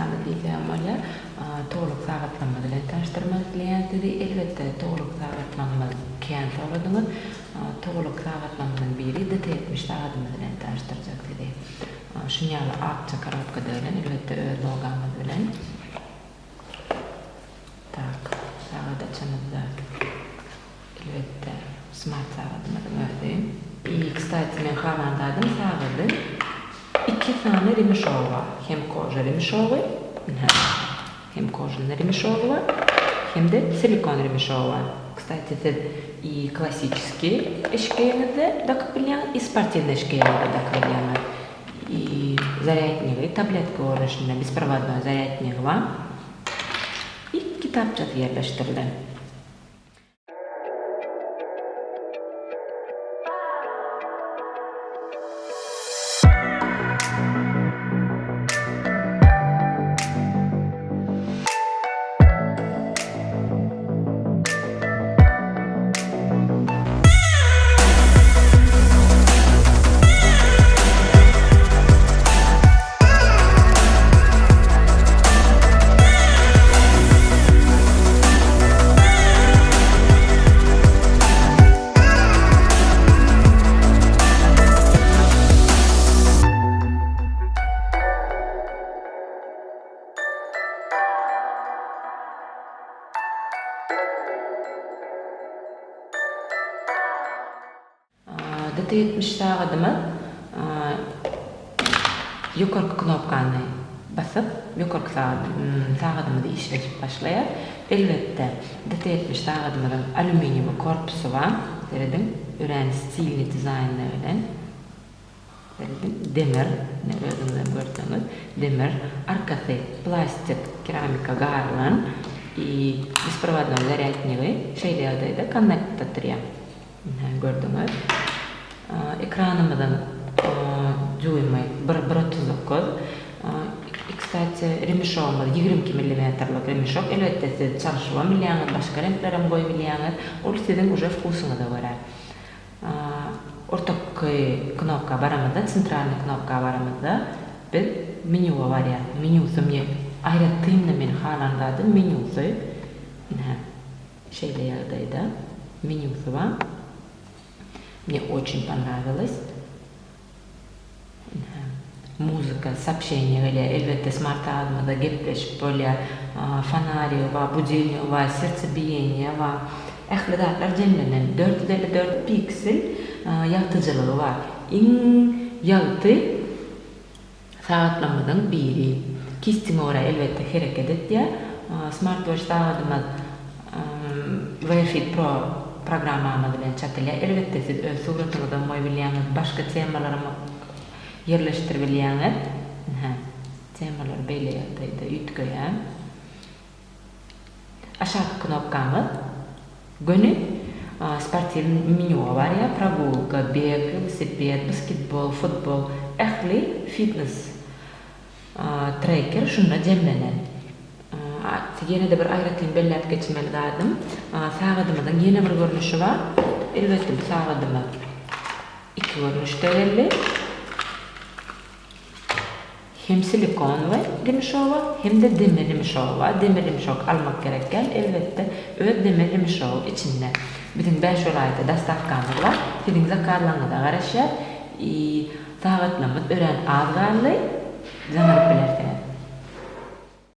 sağlık diýýän bolýar. Toğluk sagatlanma bilen tanıştyrmak diýýändi. Elbetde toğluk sagatlanma kän soradyňyz. Toğluk sagatlanmadan biri DT70 sagatymy bilen tanıştyrjak dedi. Şunýaly akça karatka bilen elbetde öz logamy bilen. Tak, sagatçymyzda elbetde smart sagatymy öňüňde. Kstati men havandadım sağladım. 2 tane ремешок var. Hem koja ремешоwy, hem kojany ремешок var, hem de silikon ремешок var. Kstati siz и классический эшкейлerde takılabilen, и спортивный эшкейлerde takılabilen. И зарядневый, таблетка uğraşında беспроводной зарядник var. И kitapçası yerleştirildi. DT70 sağadymy ýokarky knopkany basyp, ýokarky sağadymyzy işletip başlaýar. Elbetde DT70 sağadymyň alüminium korpusu var. Derediň ören stilli dizaynly bilen. Derediň demir, ne özüňizden gördiňiz, demir, arkasy plastik keramika garlan беспроводной заряднигы şeýleýärde konnektorýa. Gördüňiz. Ekranımızın düğümü 1.39. Kstati ремешогumuz 22 mm'lik ремешок. Elbette siz çalışyp bilýäňiz, başga renkler hem goýup bilýäňiz. Ol siziň uje wkusyňyza görä. Ortaky knopka baramyzda, sentralny knopka baramyzda biz menüwe barýar. Menüsy aýratdyňda men halandady menüsy. Şeýleýärde menüsy var. Мне очень понравилось. Музыка, сообщения, элбетте смарт адмада, гепleşip böyle fanary var, budilnik var, sertbiýenie var. Ählidatlar jemlenen 454 piksel ýagtyjylygy var. Iň ýagty sagatlamyň biri. Kistiň ora elbetde hereket etýär. Smartwatch sagatymyz Wi-Fi Pro programmamy bilen çatylýar. Elbetde siz öz suratyňyzdan goýup bilýäňiz, başga temalara yerleştirip bilýäňiz. Temalar beýle ýagdaýda ýetgeýär. Aşağı knopkamyz gönü sportiv menü var ya, прогулка, бег, велосипед, basketbol, futbol, ähli fitness tracker şunda jemlenen. Ýene de bir aýratyn belläp geçmeli dadym. Sagadymyň ýene bir görnüşi bar. Elbetde bu sagadymy 2 görnüşde belli. Hem silikon we ремешок bar, hem de demir ремешок bar. Demir ремешок almak gerekkel. Elbetde öz demir ремешok içinde bizim 5 olayda dastavkamyz bar. Siziň zakarlaryňyza garaşýar. Sagatlamy ören az garly, zanaryp bilersiniz.